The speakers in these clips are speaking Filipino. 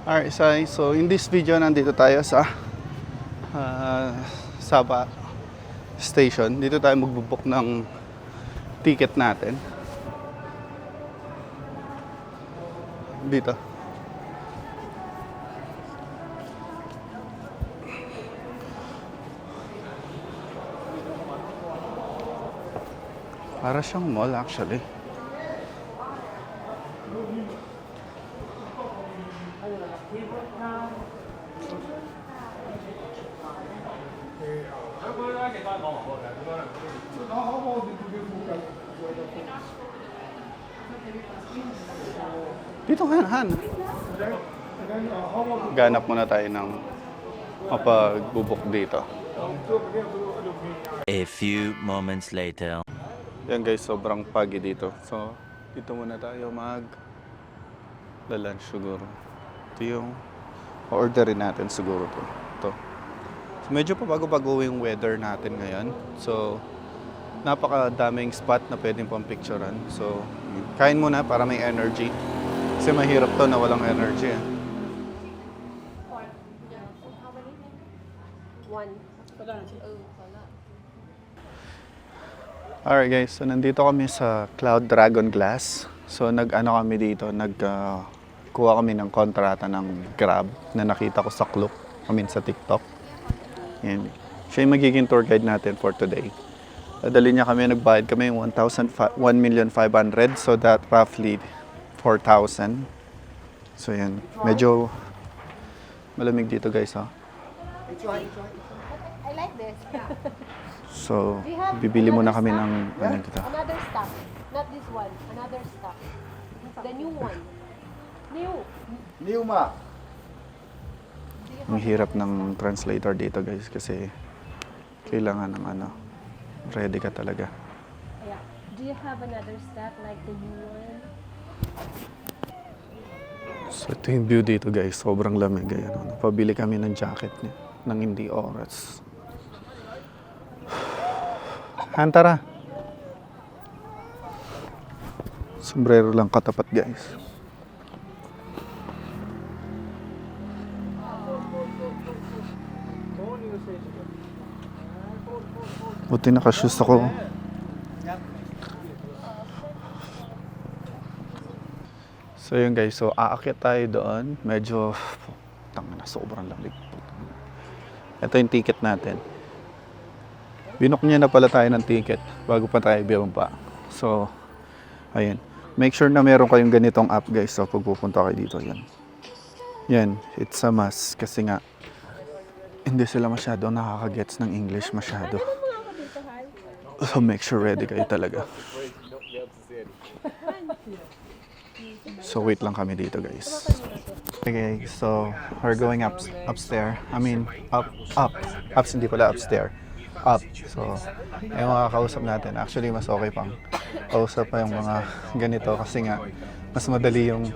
Alright, so in this video, nandito tayo sa Saba Station. Dito tayo magbubook ng ticket natin. Dito. Para siyang mall actually. Dito Han. Ganap muna tayo ng mapagbubok dito. A few moments later. Yan guys, sobrang pagi dito. So, dito muna tayo lunch siguro. Ito yung orderin natin siguro to. Ito. So, medyo pa bago-bago yung weather natin ngayon. So, napakadaming spot na pwedeng pang picturean. So, kain muna para may energy. Kasi mahirap to na walang energy. Alright guys, so nandito kami sa Cloud Dragon Glass. So nag-ano kami dito, kuha kami ng kontrata ng Grab na nakita ko sa Klook, sa TikTok. Yan. Siya yung magiging tour guide natin for today. Dali niya kami, nagbayad kami yung 1,500,000, so that roughly 4,000. So yan, medyo malamig dito guys ha. I like this. So, bibili muna kami ng Another stock. Not this one. Another stock. The new one. New. Ma. Ang hirap ng translator dito guys kasi kailangan ng ready ka talaga. Yeah. Do you have another stock like the new one? So ito yung view dito guys, sobrang lamig. Ayan, pabili kami ng jacket niya, ng hindi oras. Hantara. Sombrero lang katapat guys. Buti naka-shoes ako. So yun guys, so aakyat tayo doon. Medyo, sobrang lamig. Ito yung ticket natin. Binook niya na pala tayo ng ticket bago pa tayo bumaba. So, ayun. Make sure na meron kayong ganitong app guys. So, pag pupunta kayo dito, yan. Yan, it's a must. Kasi nga, hindi sila masyado nakakagets ng English masyado. So, make sure ready kayo talaga. So, wait lang kami dito guys. Okay, so, we're going upstairs. Ups, hindi pala upstairs. Up. So, yung mga kausap natin, actually mas okay pang kausap pa yung mga ganito kasi nga mas madali yung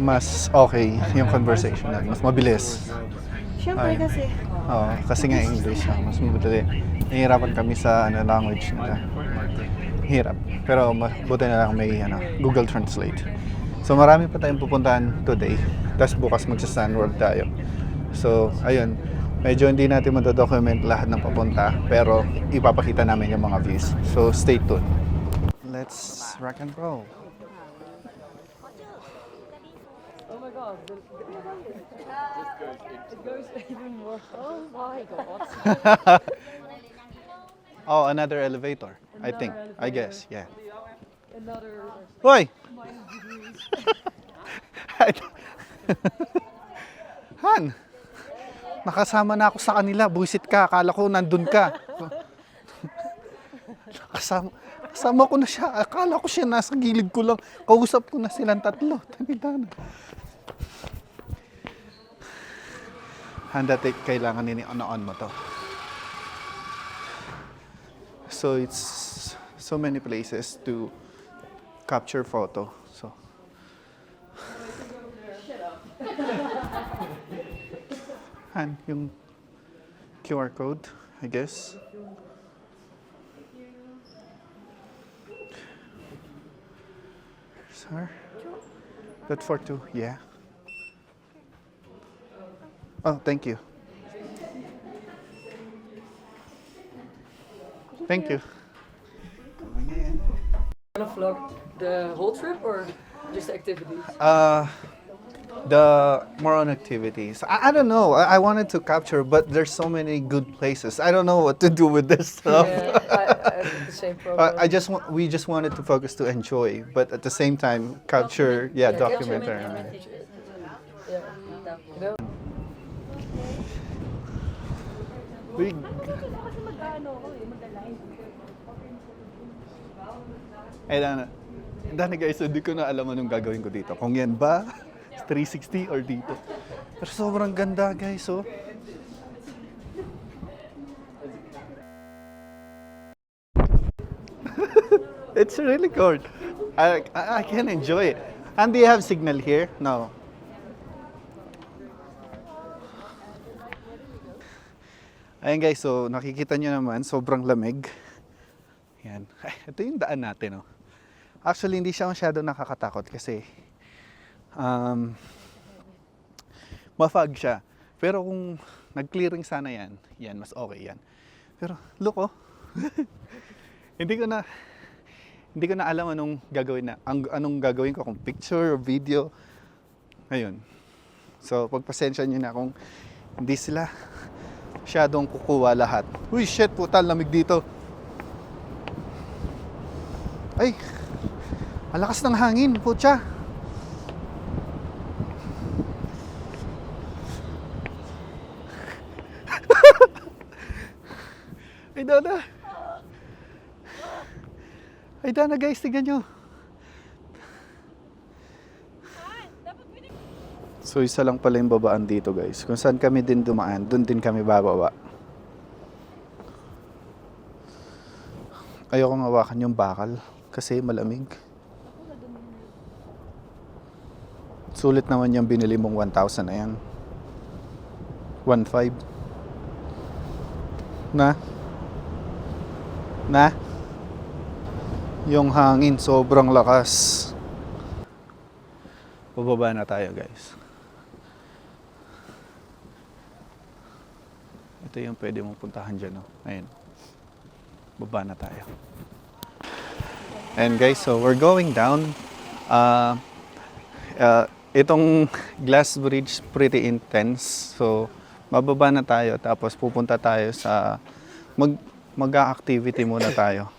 mas okay yung conversation natin, mas mabilis. Siyempre kasi. Oo, kasi nga English, mas madali. Nahihirapan kami sa language nila. Hirap. Pero buti na lang may Google Translate. So marami pa tayong pupuntahan today. Tapos bukas magsa-Sun World tayo. So, ayun. Medyo hindi natin mado-document lahat ng papunta, pero ipapakita namin yung mga views. So, stay tuned. Let's rock and roll. Oh my God. It goes even more. Oh my God. Oh, another elevator, I think. I guess, yeah. Another. Hoy! Han! Nakasama na ako sa kanila. Buisit ka. Akala ko nandun ka. Kasama ko na siya. Akala ko siya nasa gilid ko lang. Kausap ko na silang tatlo. Tanidana. Handa kailangan on mo to. So it's so many places to capture photo. So yung QR code, I guess. Sir? That for two, yeah. Oh, thank you. Thank you. Gonna vlog the whole trip or just the activities? The more on activities. I don't know. I wanted to capture, but there's so many good places. I don't know what to do with this stuff. Yeah, I have the same problem. We just wanted to focus to enjoy, but at the same time capture, documentary. Yeah. You know? We, Kasi mag-ano ko eh, mag-align. Dana guys, hindi ko na alam anong gagawin ko dito. Kung yan ba, 360 or dito. Pero sobrang ganda guys, oh. It's really good. I can enjoy it. And do you have signal here? No. Ayan guys, so nakikita nyo naman, sobrang lamig. Yan. Ay, ito yung daan natin, oh. Actually, hindi siya masyado nakakatakot kasi mafog siya. Pero kung nag-clearing sana yan, mas okay yan. Pero look, oh. hindi ko na alam anong gagawin ko kung picture or video. Ayun. So, pagpasensya niyo na kung hindi sila masyadong kukuha lahat. Uy, shit, puta, lamig dito. Ay, malakas ng hangin, putya. Ay, Dana. Ay, Dana guys, tignan nyo. So, isa lang pala yung babaan dito guys. Kung saan kami din dumaan, dun din kami bababa. Ayoko hawakan yung bakal kasi malamig. Sulit naman yung binili mong 1,000 na yan. 1,500. Na? Yung hangin sobrang lakas. Bababa na tayo guys. Ito yung pwede mong puntahan dyan, no? Ayun. Baba na tayo. And guys, so we're going down. Itong glass bridge pretty intense. So, mababa na tayo tapos pupunta tayo sa mag-activity muna tayo.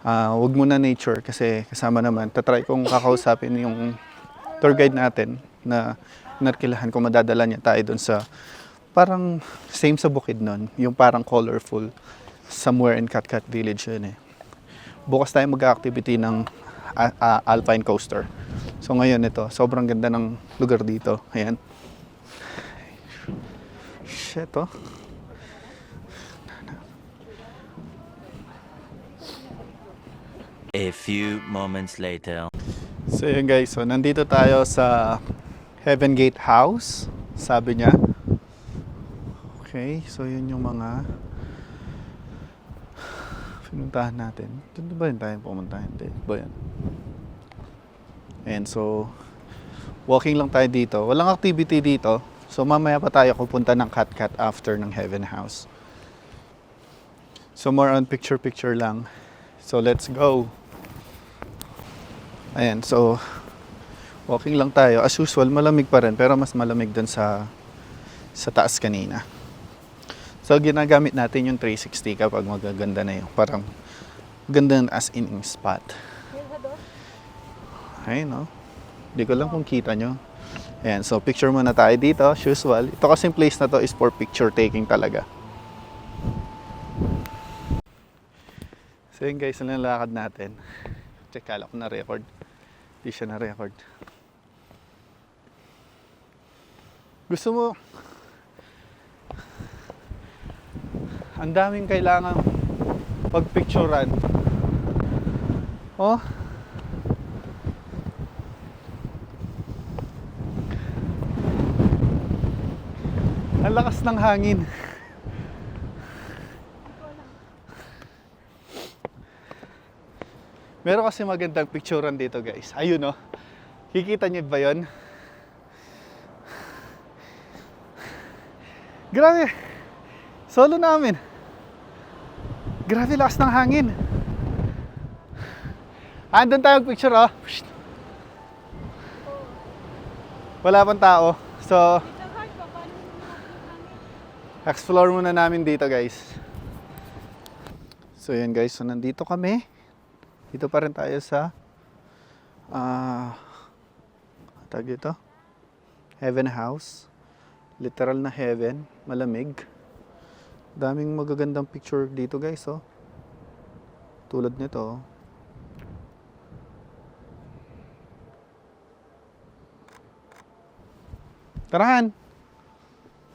Wag muna nature kasi kasama naman. Tatry kong kakausapin yung tour guide natin na narkilahan kung madadala niya tayo dun sa parang same sa bukid nun. Yung parang colorful somewhere in Katkat Village yun eh. Bukas tayo mag-activity ng Alpine Coaster. So ngayon ito, sobrang ganda ng lugar dito. Ayan. Shit, oh. A few moments later. So yun guys, so nandito tayo sa Heaven Gate House, sabi niya. Okay, so yun yung mga pinuntahan natin. Doon ba yun tayo pumunta? Hindi ba yan? And so, walking lang tayo dito. Walang activity dito. So mamaya pa tayo pupunta ng Katkat after ng Heaven House. So more on picture-picture lang. So let's go. Ayan, so walking lang tayo. As usual, malamig pa rin. Pero mas malamig dun sa taas kanina. So ginagamit natin yung 360 kapag magaganda na yung parang ganda as in yung spot. Ayun, no? Hindi ko lang kung kita nyo. Ayan, so picture muna tayo dito, as usual. Ito kasing place na to is for picture taking talaga. So yun guys, ang lalakad natin. Check, kala ko na record. Hindi siya na record. Gusto mo, ang daming kailangan pagpicturan. Oh. Ang lakas ng hangin. Meron kasi magandang picturean dito guys. Ayun, oh. Kikita niyo ba yun? Grabe. Solo namin. Grabe, lakas ng hangin. Andun tayo picture, oh. Psst. Wala pang tao. So, explore muna namin dito, guys. So, yan guys. So, nandito kami. Dito pa rin tayo sa tag dito? Heaven House. Literal na heaven. Malamig. Daming magagandang picture dito, guys, oh. Tulad nito, oh. Tarahan!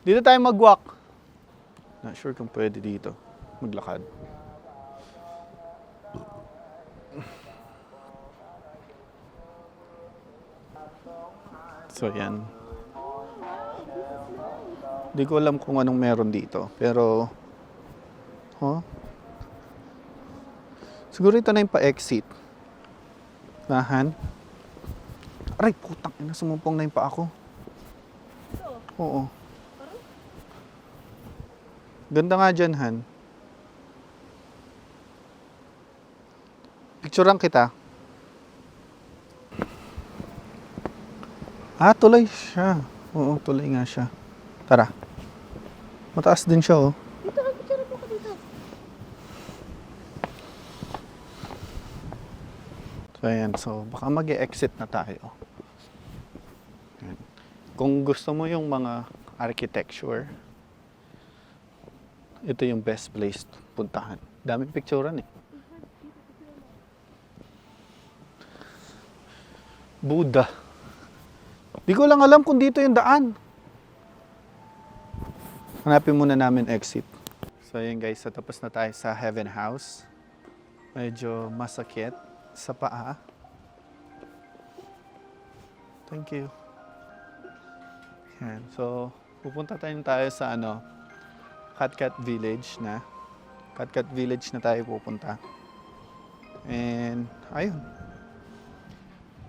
Dito tayo mag-walk. Not sure kung pwede dito maglakad. So, yan. Hindi ko alam kung anong meron dito. Pero, siguro ito na yung pa-exit. Nahan. Aray, putang ina, sumumpong na yung pa ako. Oo. Ganda nga dyan, Han. Picturean kita. Tuloy siya. Oo, tuloy nga siya. Tara. Mataas din siya, oh. Dito, picture mo ka dito. So, ayan. So, baka mag-e-exit na tayo. Ayan. Kung gusto mo yung mga architecture, ito yung best place puntahan. Daming picturean, eh. Buddha. Di ko lang alam kung dito yung daan. Hanapin muna namin exit. So yun guys, so tapos na tayo sa Heaven House. Medyo masakit sa paa. Thank you. Yan. So, pupunta tayo sa Katkat Village na. Katkat Village na tayo pupunta. And, ayun.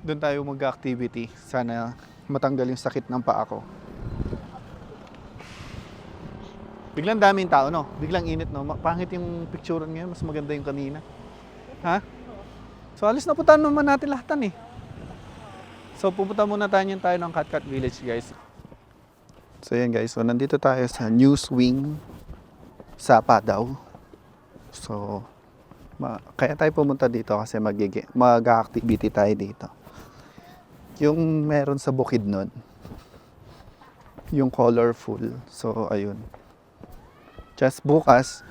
Doon tayo mag-activity. Sana matanggal yung sakit ng paa ko. Biglang daming tao, no? Biglang init, no? Pangit yung picture ngayon. Mas maganda yung kanina. Ha? So, alis na punta naman natin lahatan, eh. So, pupunta muna tayo ng Katkat Village, guys. So, yan, guys. So, nandito tayo sa News Wing Sapa daw. So, kaya tayo pumunta dito kasi mag-activity tayo dito. Yung meron sa bukid nun. Yung colorful. So, ayun. Just bukas,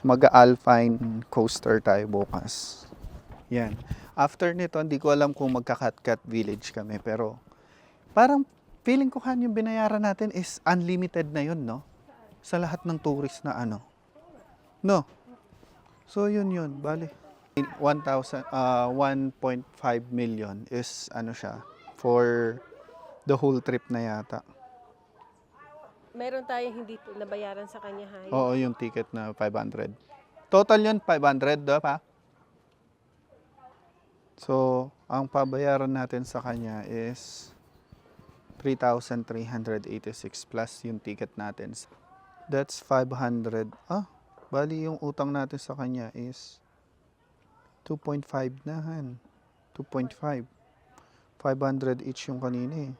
mag-alpine coaster tayo bukas. Yan. After nito, hindi ko alam kung magka-Katkat Village kami. Pero, parang feeling ko yung binayaran natin is unlimited na yun, no? Sa lahat ng tourist na No? So, yun. Bali. 1.5 million is siya for the whole trip na yata. Meron tayong hindi nabayaran sa kanya, ha? Oo, yung ticket na 500. Total yun, 500, pa? So, ang pabayaran natin sa kanya is 3,386 plus yung ticket natin. That's 500. Bali yung utang natin sa kanya is 2.5 na, Han. 2.5. 500 each yung kanina, eh.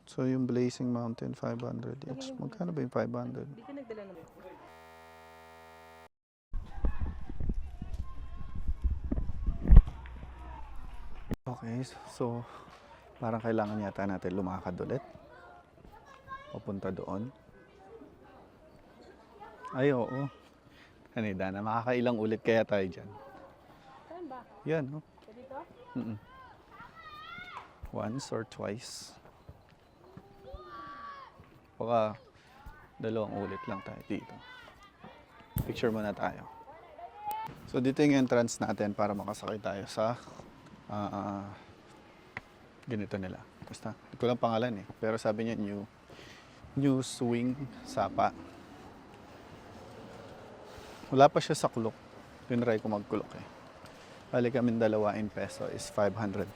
So, yung Blazing Mountain, 500 each. Magkano ba yung 500? Hindi ka nagdala naman. Okay, so parang kailangan yata natin lumakad ulit. Papunta doon. Ay, oo. Dana, makakailang ulit kaya tayo dyan. Saan ba? Yan, no? Dito? Once or twice. Baka 2 ulit lang tayo dito. Picture muna tayo. So, dito yung entrance natin para makasakay tayo sa ganito nila. Basta, hindi ko lang pangalan, eh. Pero sabi niya, New Swing Sapa. Wala pa siya sa kulok. Tinry ko magkulok, eh. Bali kami 2 in peso is 542.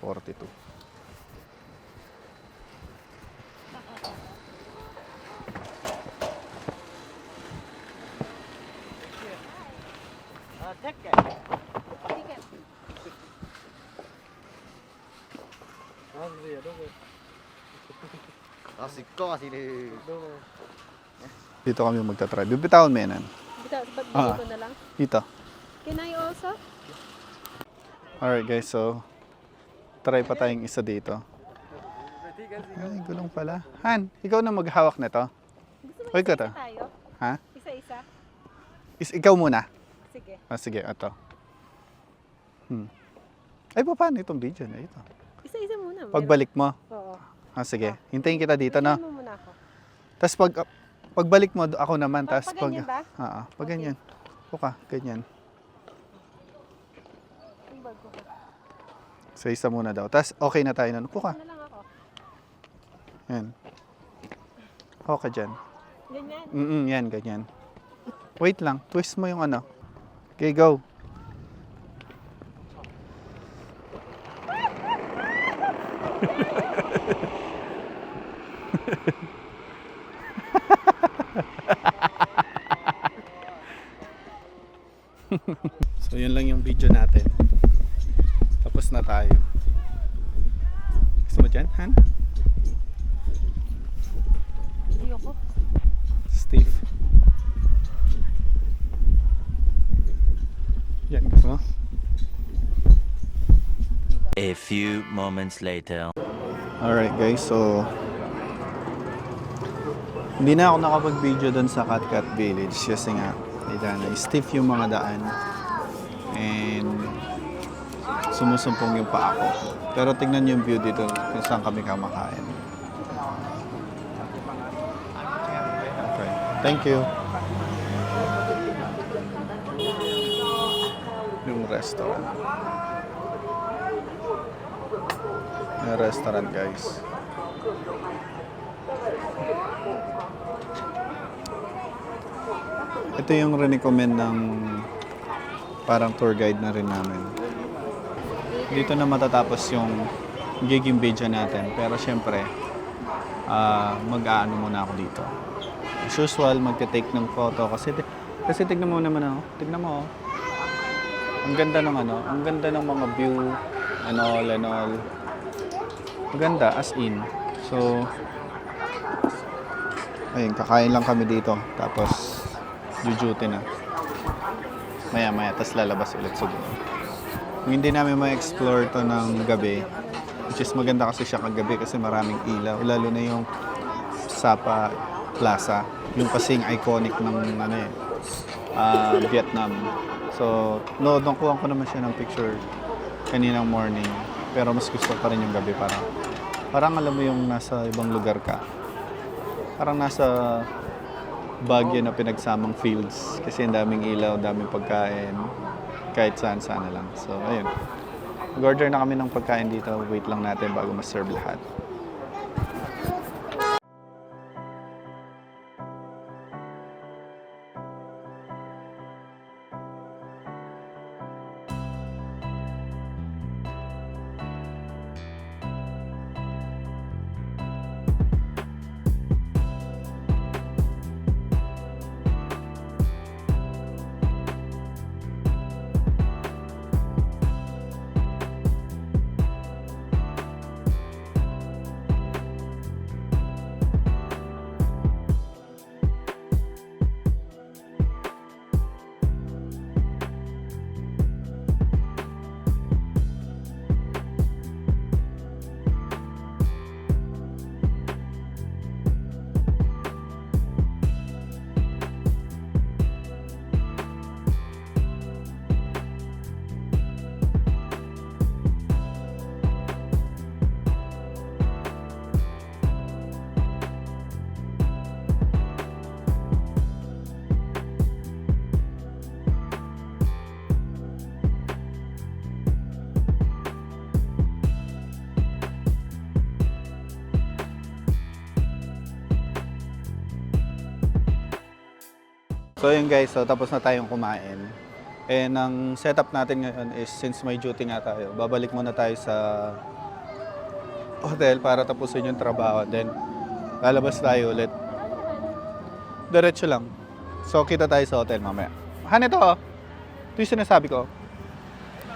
Ticket. Dito kami magta-try. Bibitawan mo yan. Ah. Dito na lang. Dito. Can I also? Alright guys, so try pa tayong isa dito. Ay, gulong pala. Han, ikaw na maghawak nito. Gusto mo Hoy, ka to. isa-isa tayo? Ha? Isa-isa? Ikaw muna. Sige. Sige, ito. Ay, paano itong video na ito? Isa-isa muna. Pagbalik mo. Oo. Sige. Hintayin kita dito, no? Hintayin mo muna ako. Tapos pagbalik mo, ako naman. Tapos pag ganyan ba? Oo, pag Okay. ganyan. Puka, ganyan. Yung bag ko. Sa isa muna daw. Tapos okay na tayo nun. Puka. Ano lang ako? Yan. Okay dyan. Ganyan. Yan, ganyan. Wait lang. Twist mo yung ano. Okay, go. So, yun lang yung video natin. Tapos na tayo. Gusto mo dyan, Han? Ayoko. Steve. Yan, gusto mo? A few moments later. Alright guys, so hindi na ako nakapag-video doon sa Cat Village kasi nga stiff yung mga daan and sumusumpong yung paa ko. Pero tingnan niyo yung view dito kung saan kami kamakain. Okay, thank you. Yung restaurant. Yung restaurant guys. Ito yung recommend ng parang tour guide na rin namin. Dito na matatapos yung giging video natin. Pero syempre, mag-aano muna ako dito. As usual, magte-take ng photo kasi tignan mo naman ako. Tignan mo. Ang ganda ng ang ganda ng mga view and all. Maganda as in. So, ayun, kakain lang kami dito. Tapos, jujuti na. Maya-maya, tapos lalabas ulit siguro. Kung hindi namin ma-explore to ng gabi, which is maganda kasi siya kagabi kasi maraming ilaw. Lalo na yung Sapa Plaza. Yung kasing iconic ng Vietnam. So, nakuha ko naman siya ng picture kaninang morning. Pero mas gusto pa rin yung gabi. Parang alam mo yung nasa ibang lugar ka. Parang nasa Baguio na pinagsamang fields. Kasi ang daming ilaw, daming pagkain. Kahit saan-saan na lang. So, ayun. Mag-order na kami ng pagkain dito. Wait lang natin bago ma-serve lahat. So yun guys, so tapos na tayong kumain. And ang setup natin ngayon is since may duty nga tayo, babalik muna tayo sa hotel para tapusin yung trabaho. Then lalabas tayo ulit. Diretso lang. So kita tayo sa hotel mamaya. Han, ito oh. Ito yung sinasabi ko.